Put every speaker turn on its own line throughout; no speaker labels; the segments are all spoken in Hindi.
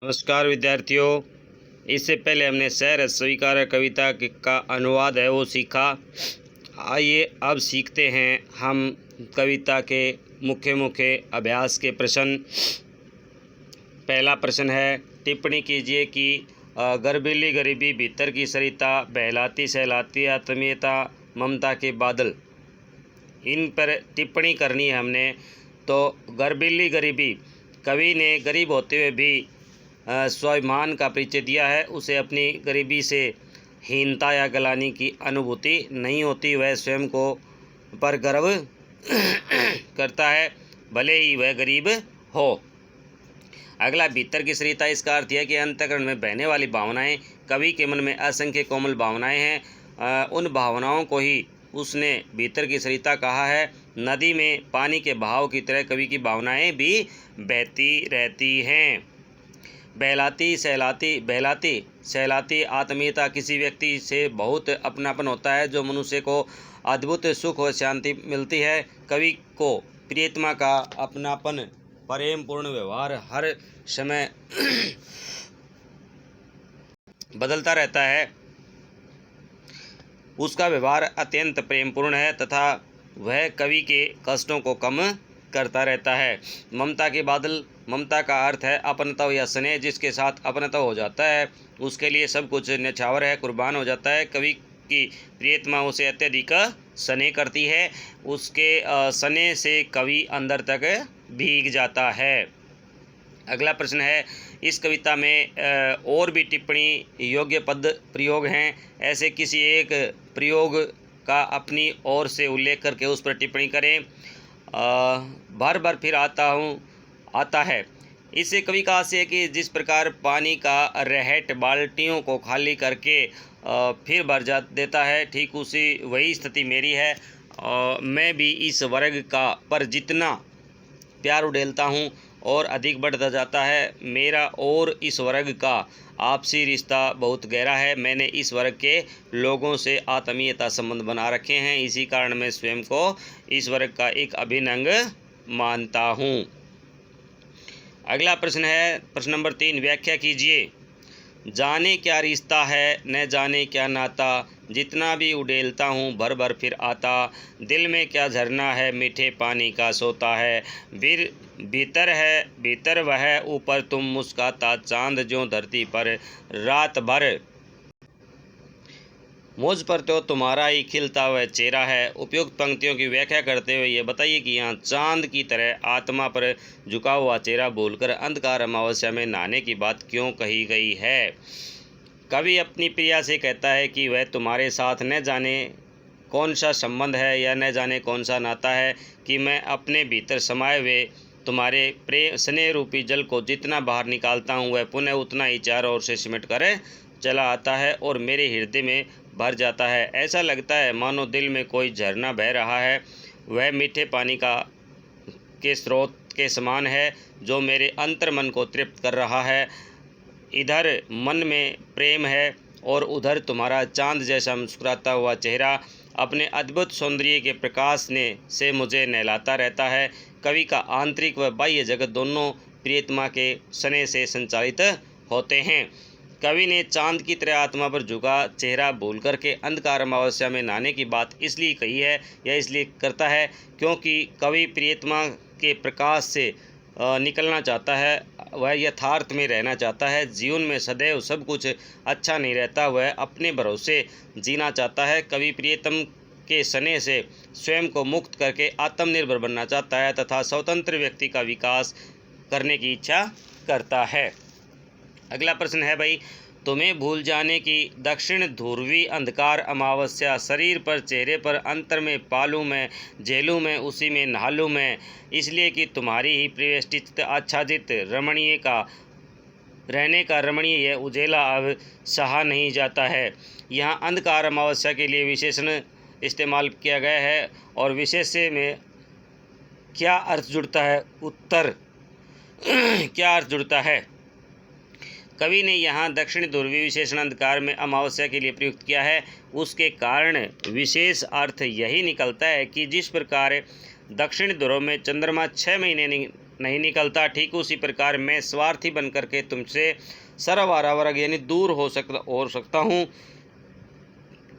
नमस्कार विद्यार्थियों। इससे पहले हमने सह स्वीकार कविता का अनुवाद है वो सीखा। आइए अब सीखते हैं हम कविता के मुख्य अभ्यास के प्रश्न। पहला प्रश्न है, टिप्पणी कीजिए कि गर्भीली गरीबी भीतर की सरिता बहलाती सहलाती आत्मीयता ममता के बादल, इन पर टिप्पणी करनी है हमने। तो गर्भीली गरीबी, कवि ने गरीब होते हुए भी स्वाभिमान का परिचय दिया है। उसे अपनी गरीबी से हीनता या गलानी की अनुभूति नहीं होती। वह स्वयं को पर गर्व करता है, भले ही वह गरीब हो। अगला, भीतर की सरिता, इसका अर्थ यह कि अंतःकरण में बहने वाली भावनाएं। कवि के मन में असंख्य कोमल भावनाएं हैं। उन भावनाओं को ही उसने भीतर की सरिता कहा है। नदी में पानी के बहाव की तरह कवि की भावनाएं भी बहती रहती हैं। बहलाती सहलाती आत्मीयता, किसी व्यक्ति से बहुत अपनापन होता है जो मनुष्य को अद्भुत सुख और शांति मिलती है। कवि को प्रियतमा का अपनापन, प्रेम पूर्ण व्यवहार हर समय बदलता रहता है। उसका व्यवहार अत्यंत प्रेमपूर्ण है तथा वह कवि के कष्टों को कम करता रहता है। ममता के बादल, ममता का अर्थ है अपनत्व या स्नेह। जिसके साथ अपनत्व हो जाता है उसके लिए सब कुछ न्यौछावर है, कुर्बान हो जाता है। कवि की प्रियतमा उसे अत्यधिक स्नेह करती है। उसके स्नेह से कवि अंदर तक भीग जाता है। अगला प्रश्न है, इस कविता में और भी टिप्पणी योग्य पद प्रयोग हैं। ऐसे किसी एक प्रयोग का अपनी ओर से उल्लेख करके उस पर टिप्पणी करें। बार बार फिर आता है। इससे कवि का आशय है कि जिस प्रकार पानी का रहट बाल्टियों को खाली करके फिर भर देता है, ठीक वही स्थिति मेरी है। मैं भी इस वर्ग का पर जितना प्यार उड़ेलता हूँ और अधिक बढ़ता जाता है। मेरा और इस वर्ग का आपसी रिश्ता बहुत गहरा है। मैंने इस वर्ग के लोगों से आत्मीयता संबंध बना रखे हैं। इसी कारण मैं स्वयं को इस वर्ग का एक अभिन्न अंग मानता हूँ। अगला प्रश्न है, प्रश्न नंबर 3, व्याख्या कीजिए। जाने क्या रिश्ता है, न जाने क्या नाता, जितना भी उड़ेलता हूँ भर भर फिर आता। दिल में क्या झरना है, मीठे पानी का सोता है। भीतर वह, ऊपर तुम मुस्काता चांद जो धरती पर रात भर। मुझ पर तो तुम्हारा ही खिलता हुआ चेहरा है। उपयुक्त पंक्तियों की व्याख्या करते हुए ये बताइए कि यहाँ चांद की तरह आत्मा पर झुका हुआ चेहरा भूलकर अंधकार अमावस्या में नहाने की बात क्यों कही गई है। कवि अपनी प्रिया से कहता है कि वह तुम्हारे साथ न जाने कौन सा संबंध है या न जाने कौन सा नाता है कि मैं अपने भीतर समाये हुए तुम्हारे प्रेम स्नेह रूपी जल को जितना बाहर निकालता हूँ वह पुनः उतना ही चारों ओर से सिमट कर चला आता है और मेरे हृदय में भर जाता है। ऐसा लगता है मानो दिल में कोई झरना बह रहा है। वह मीठे पानी के स्रोत के समान है जो मेरे अंतर मन को तृप्त कर रहा है। इधर मन में प्रेम है और उधर तुम्हारा चांद जैसा मुस्कुराता हुआ चेहरा अपने अद्भुत सौंदर्य के प्रकाश से मुझे नहलाता रहता है। कवि का आंतरिक व बाह्य जगत दोनों प्रियतमा के स्नेह से संचालित होते हैं। कवि ने चांद की तरह आत्मा पर झुका चेहरा भूल करके अंधकार अमावस्या में नहाने की बात इसलिए कही है या इसलिए करता है क्योंकि कवि प्रियतमा के प्रकाश से निकलना चाहता है। वह यथार्थ में रहना चाहता है। जीवन में सदैव सब कुछ अच्छा नहीं रहता। वह अपने भरोसे जीना चाहता है। कवि प्रियतम के स्नेह से स्वयं को मुक्त करके आत्मनिर्भर बनना चाहता है तथा स्वतंत्र व्यक्ति का विकास करने की इच्छा करता है। अगला प्रश्न है भाई, तुम्हें भूल जाने की दक्षिण ध्रुवी अंधकार अमावस्या, शरीर पर चेहरे पर अंतर में पालू में झेलू में उसी में नहालू में, इसलिए कि तुम्हारी ही प्रिवेष्टित आच्छादित रमणीय का रहने का रमणीय यह उजेला अब सहा नहीं जाता है। यहाँ अंधकार अमावस्या के लिए विशेषण इस्तेमाल किया गया है और विशेष्य में क्या अर्थ जुड़ता है? उत्तर क्या अर्थ जुड़ता है? कवि ने यहाँ दक्षिण ध्रुवीय विशेषण अंधकार में अमावस्या के लिए प्रयुक्त किया है। उसके कारण विशेष अर्थ यही निकलता है कि जिस प्रकार दक्षिण ध्रुव में चंद्रमा 6 महीने नहीं निकलता, ठीक उसी प्रकार मैं स्वार्थी बनकर के तुमसे सर्वारावर्ग यानी दूर हो सकता हूँ।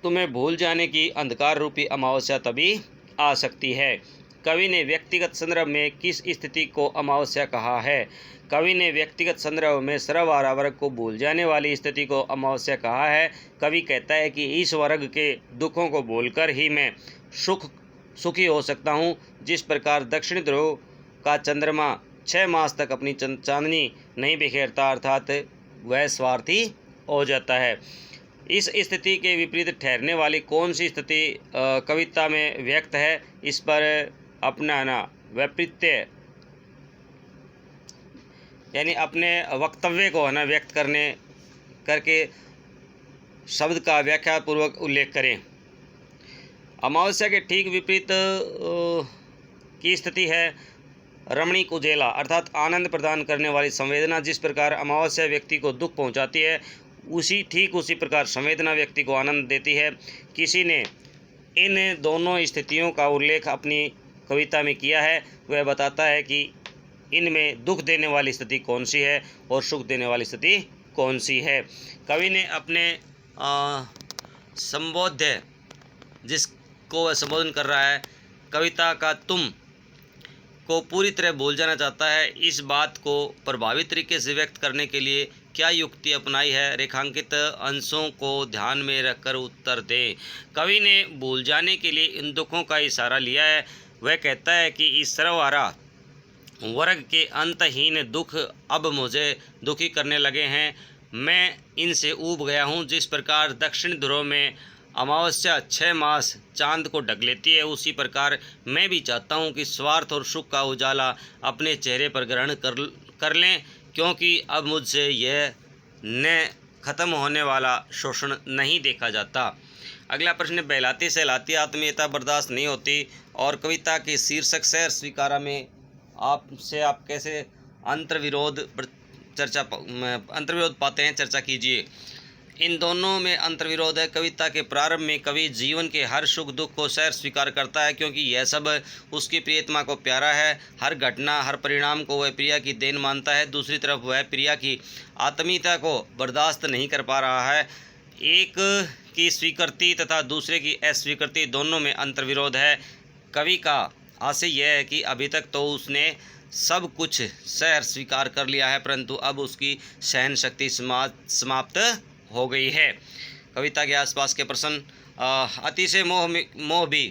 तुम्हें भूल जाने की अंधकार रूपी अमावस्या तभी आ सकती है। कवि ने व्यक्तिगत संदर्भ में किस स्थिति को अमावस्या कहा है? कवि ने व्यक्तिगत संदर्भ में सर्वारावर्ग को भूल जाने वाली स्थिति को अमावस्या कहा है। कवि कहता है कि इस वर्ग के दुखों को भूलकर ही मैं सुखी हो सकता हूँ। जिस प्रकार दक्षिण ध्रुव का चंद्रमा 6 मास तक अपनी चांदनी नहीं बिखेरता, अर्थात वह स्वार्थी हो जाता है। इस स्थिति के विपरीत ठहरने वाली कौन सी स्थिति कविता में व्यक्त है? इस पर अपना वैपरीत्य यानी अपने वक्तव्य को व्यक्त करके शब्द का व्याख्या पूर्वक उल्लेख करें। अमावस्या के ठीक विपरीत की स्थिति है रमणीक उजेला, अर्थात आनंद प्रदान करने वाली संवेदना। जिस प्रकार अमावस्या व्यक्ति को दुख पहुंचाती है, ठीक उसी प्रकार संवेदना व्यक्ति को आनंद देती है। किसी ने इन दोनों स्थितियों का उल्लेख अपनी कविता में किया है। वह बताता है कि इनमें दुख देने वाली स्थिति कौन सी है और सुख देने वाली स्थिति कौन सी है। कवि ने अपने संबोध्य, जिसको वह संबोधन कर रहा है, कविता का तुम को पूरी तरह भूल जाना चाहता है। इस बात को प्रभावी तरीके से व्यक्त करने के लिए क्या युक्ति अपनाई है? रेखांकित अंशों को ध्यान में रखकर उत्तर दें। कवि ने भूल जाने के लिए इन दुखों का इशारा लिया है। वह कहता है कि इस सर्वहारा वर्ग के अंतहीन दुख अब मुझे दुखी करने लगे हैं। मैं इनसे ऊब गया हूँ। जिस प्रकार दक्षिण ध्रुव में अमावस्या 6 मास चांद को ढक लेती है, उसी प्रकार मैं भी चाहता हूँ कि स्वार्थ और सुख का उजाला अपने चेहरे पर ग्रहण कर लें, क्योंकि अब मुझसे यह न खत्म होने वाला शोषण नहीं देखा जाता। अगला प्रश्न, बहलाती सहलाती आत्मीयता बर्दाश्त नहीं होती और कविता के शीर्षक सैर स्वीकारा में आप कैसे अंतर्विरोध पाते हैं? चर्चा कीजिए। इन दोनों में अंतर्विरोध है। कविता के प्रारंभ में कवि जीवन के हर सुख दुख को सैर स्वीकार करता है, क्योंकि यह सब उसकी प्रियतमा को प्यारा है। हर घटना, हर परिणाम को वह प्रिया की देन मानता है। दूसरी तरफ वह प्रिया की आत्मीयता को बर्दाश्त नहीं कर पा रहा है। एक की स्वीकृति तथा दूसरे की अस्वीकृति, दोनों में अंतर्विरोध है। कवि का आशय यह है कि अभी तक तो उसने सब कुछ सह स्वीकार कर लिया है, परंतु अब उसकी सहन शक्ति समाप्त हो गई है। कविता के आसपास के प्रश्न, अतिशय मोह भी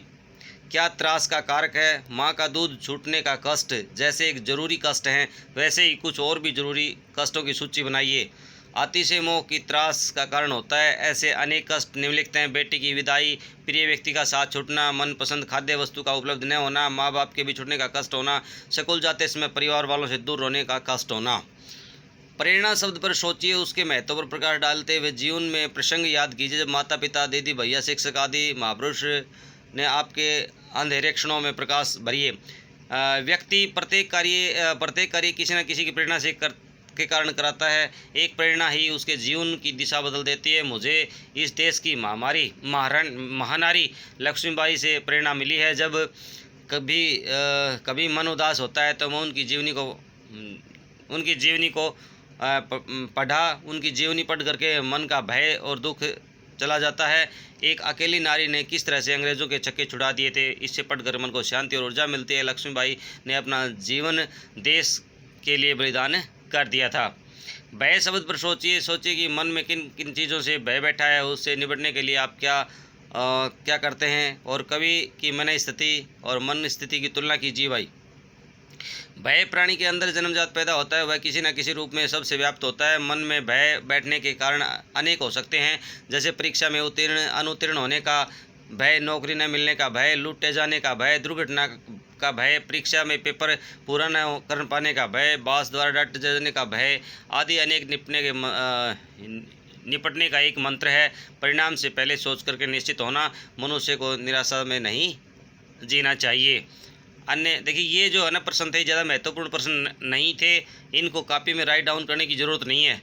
क्या त्रास का कारक है? माँ का दूध छूटने का कष्ट जैसे एक जरूरी कष्ट है, वैसे ही कुछ और भी जरूरी कष्टों की सूची बनाइए। अतिशय मोह की त्रास का कारण होता है। ऐसे अनेक कष्ट निम्नलिखित हैं: बेटी की विदाई, प्रिय व्यक्ति का साथ छूटना, मनपसंद खाद्य वस्तु का उपलब्ध न होना, माँ बाप के भी छूटने का कष्ट होना, स्कूल जाते समय परिवार वालों से दूर होने का कष्ट होना। प्रेरणा शब्द पर सोचिए, उसके महत्व पर प्रकाश डालते हुए जीवन में प्रसंग याद कीजिए जब माता पिता, दीदी भैया, शिक्षक आदि महापुरुष ने आपके अंधेरे क्षणों में प्रकाश भरिए। व्यक्ति प्रत्येक कार्य किसी न किसी की प्रेरणा से के कारण कराता है। एक प्रेरणा ही उसके जीवन की दिशा बदल देती है। मुझे इस देश की महानारी लक्ष्मीबाई से प्रेरणा मिली है। जब कभी मन उदास होता है तो मैं उनकी जीवनी को पढ़ा। उनकी जीवनी पढ़ करके मन का भय और दुख चला जाता है। एक अकेली नारी ने किस तरह से अंग्रेज़ों के छक्के छुड़ा दिए थे, इससे पढ़कर मन को शांति और ऊर्जा मिलती है। लक्ष्मीबाई ने अपना जीवन देश के लिए बलिदान कर दिया था। भय शब्द पर सोचिए कि मन में किन किन चीज़ों से भय बैठा है, उससे निपटने के लिए आप क्या करते हैं। और कवि की मन स्थिति और मन स्थिति की तुलना कीजिए। भाई, भय प्राणी के अंदर जन्मजात पैदा होता है, वह किसी न किसी रूप में सबसे व्याप्त होता है। मन में भय बैठने के कारण अनेक हो सकते हैं, जैसे परीक्षा में अनुत्तीर्ण होने का भय, नौकरी न मिलने का भय, लूटे जाने का भय, दुर्घटना का भय, परीक्षा में पेपर पूरा न कर पाने का भय, बॉस द्वारा डांट जाने का भय आदि अनेक निपटने का एक मंत्र है। परिणाम से पहले सोच करके निश्चित होना। मनुष्य को निराशा में नहीं जीना चाहिए। अन्य देखिए, ये जो है ना प्रश्न थे, ज़्यादा महत्वपूर्ण प्रश्न नहीं थे, इनको कॉपी में राइट डाउन करने की ज़रूरत नहीं है।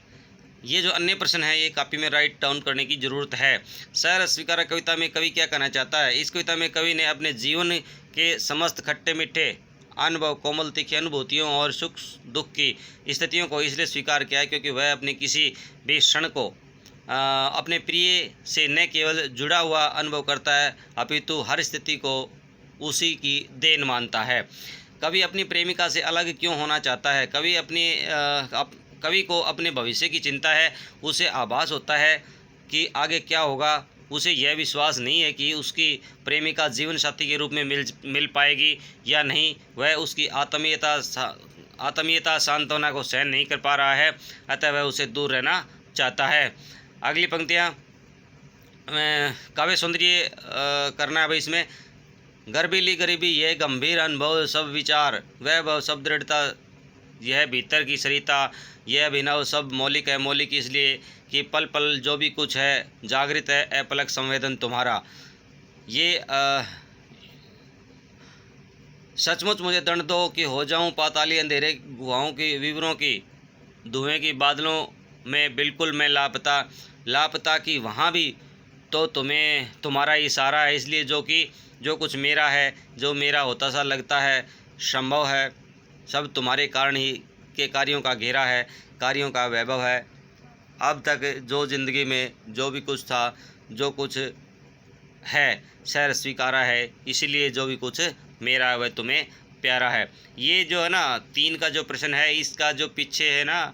ये जो अन्य प्रश्न है ये कॉपी में राइट डाउन करने की ज़रूरत है। सैर स्वीकारा कविता में कवि क्या कहना चाहता है? इस कविता में कवि ने अपने जीवन के समस्त खट्टे मीठे अनुभव, कोमल तीखी अनुभूतियों और सुख दुख की स्थितियों को इसलिए स्वीकार किया है क्योंकि वह अपनी किसी भी क्षण को अपने प्रिय से न केवल जुड़ा हुआ अनुभव करता है अपितु हर स्थिति को उसी की देन मानता है। कवि अपनी प्रेमिका से अलग क्यों होना चाहता है? कवि को अपने भविष्य की चिंता है। उसे आभास होता है कि आगे क्या होगा। उसे यह विश्वास नहीं है कि उसकी प्रेमिका जीवन साथी के रूप में मिल पाएगी या नहीं। वह उसकी आत्मीयता सांत्वना को सहन नहीं कर पा रहा है, अतः वह उसे दूर रहना चाहता है। अगली पंक्तियाँ काव्य सौंदर्य करना है भाई। इसमें गर्भीली गरीबी यह गंभीर अनुभव सब विचार, वह भव सब दृढ़ता, यह भीतर की सरिता, यह अभिनव सब मौलिक है। मौलिक इसलिए कि पल पल जो भी कुछ है जागृत है, अपलक संवेदन तुम्हारा। ये सचमुच मुझे दंड दो कि हो जाऊं पाताली अंधेरे गुहाओं की विवरों की, धुएं की बादलों में बिल्कुल मैं लापता कि वहाँ भी तो तुम्हारा इशारा है। इसलिए जो कुछ मेरा है, जो मेरा होता सा लगता है, संभव है, सब तुम्हारे कारण ही के कार्यों का घेरा है, कार्यों का वैभव है। अब तक जो जिंदगी में जो भी कुछ था, जो कुछ है, सैर स्वीकारा है, इसीलिए जो भी कुछ मेरा है वह तुम्हें प्यारा है। ये जो है ना 3 का जो प्रश्न है, इसका जो पीछे है ना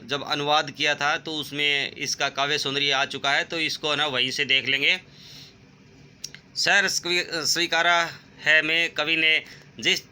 जब अनुवाद किया था तो उसमें इसका काव्य सौंदर्य आ चुका है, तो इसको ना वहीं से देख लेंगे। सैर स्वीकारा है में कवि ने जिस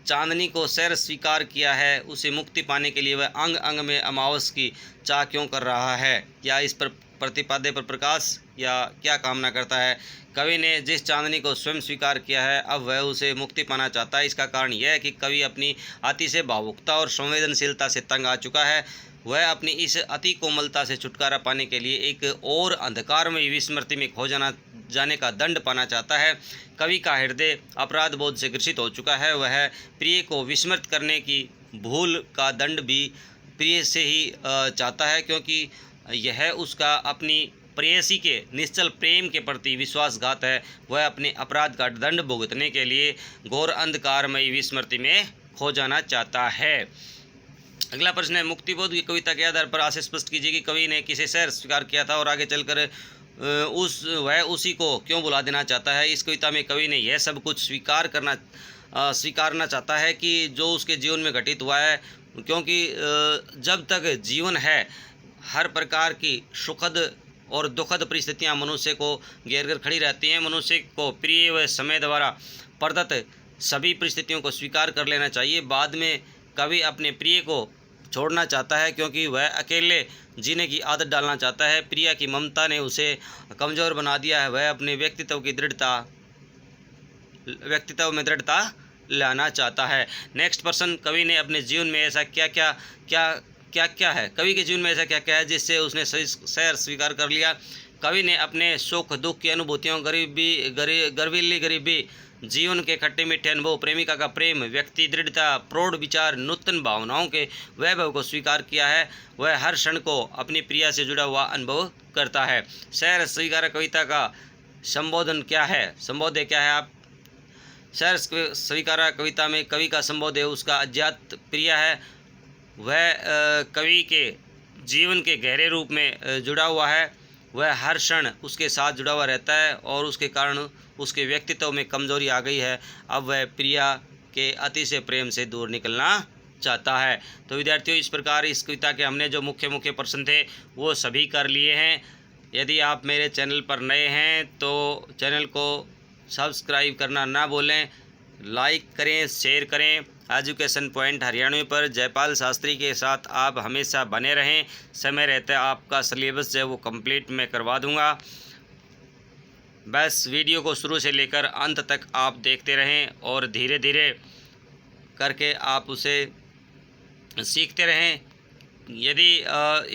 चांदनी को सैर स्वीकार किया है उसे मुक्ति पाने के लिए वह अंग अंग में अमावस की चाह क्यों कर रहा है, या इस पर प्रतिपाद्य पर प्रकाश या क्या कामना करता है। कवि ने जिस चांदनी को स्वयं स्वीकार किया है अब वह उसे मुक्ति पाना चाहता है। इसका कारण यह है कि कवि अपनी अति से भावुकता और संवेदनशीलता से तंग आ चुका है। वह अपनी इस अति कोमलता से छुटकारा पाने के लिए एक और अंधकार में विस्मृति में खो जाने का दंड पाना चाहता है। कवि का हृदय अपराध बोध से ग्रसित हो चुका है। वह प्रिय को विस्मृत करने की भूल का दंड भी प्रिय से ही चाहता है, क्योंकि यह उसका अपनी प्रेयसी के निश्चल प्रेम के प्रति विश्वासघात है। वह अपने अपराध का दंड भुगतने के लिए घोर अंधकारमयी विस्मृति में खो जाना चाहता है। अगला प्रश्न है, मुक्तिबोध की कविता के आधार पर आशय स्पष्ट कीजिए कि कवि ने किसे सैर स्वीकार किया था और आगे चलकर वह उसी को क्यों बुला देना चाहता है। इस कविता में कवि ने यह सब कुछ स्वीकारना चाहता है कि जो उसके जीवन में घटित हुआ है, क्योंकि जब तक जीवन है हर प्रकार की सुखद और दुखद परिस्थितियां मनुष्य को घेर कर खड़ी रहती हैं। मनुष्य को प्रिय व समय द्वारा प्रदत्त सभी परिस्थितियों को स्वीकार कर लेना चाहिए। बाद में कवि अपने प्रिय को छोड़ना चाहता है क्योंकि वह अकेले जीने की आदत डालना चाहता है। प्रिया की ममता ने उसे कमज़ोर बना दिया है। वह अपने व्यक्तित्व में दृढ़ता लाना चाहता है। नेक्स्ट पर्सन, कवि ने अपने जीवन में ऐसा क्या है, कवि के जीवन में ऐसा क्या है जिससे उसने सैर स्वीकार कर लिया। कवि ने अपने सुख दुख की अनुभूतियों, गर्वीली गरीबी, जीवन के खट्टे मीठे अनुभव, प्रेमिका का प्रेम, व्यक्ति दृढ़ता, प्रौढ़ विचार, नूतन भावनाओं के वैभव को स्वीकार किया है। वह हर क्षण को अपनी प्रिया से जुड़ा हुआ अनुभव करता है। सैर स्वीकार कविता का संबोधन क्या है, संबोधन क्या है आप? सैर स्वीकार कविता में कवि का संबोधन उसका अज्ञात प्रिया है। वह कवि के जीवन के गहरे रूप में जुड़ा हुआ है। वह हर क्षण उसके साथ जुड़ा हुआ रहता है और उसके कारण उसके व्यक्तित्व में कमजोरी आ गई है। अब वह प्रिया के अति से प्रेम से दूर निकलना चाहता है। तो विद्यार्थियों, इस प्रकार इस कविता के हमने जो मुख्य प्रश्न थे वो सभी कर लिए हैं। यदि आप मेरे चैनल पर नए हैं तो चैनल को सब्सक्राइब करना ना भूलें, लाइक करें, शेयर करें। एजुकेशन पॉइंट हरियाणवी पर जयपाल शास्त्री के साथ आप हमेशा बने रहें। समय रहते आपका सिलेबस जो है वो कंप्लीट मैं करवा दूंगा। बस वीडियो को शुरू से लेकर अंत तक आप देखते रहें और धीरे धीरे करके आप उसे सीखते रहें। यदि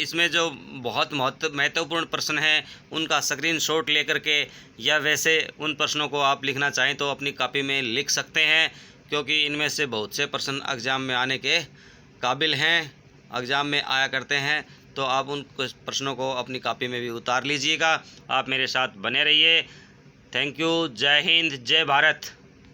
इसमें जो बहुत महत्वपूर्ण प्रश्न हैं उनका स्क्रीनशॉट लेकर के या वैसे उन प्रश्नों को आप लिखना चाहें तो अपनी कॉपी में लिख सकते हैं, क्योंकि इनमें से बहुत से प्रश्न एग्ज़ाम में आने के काबिल हैं, एग्ज़ाम में आया करते हैं। तो आप उन प्रश्नों को अपनी कॉपी में भी उतार लीजिएगा। आप मेरे साथ बने रहिए। Thank you. जय हिंद, जय भारत।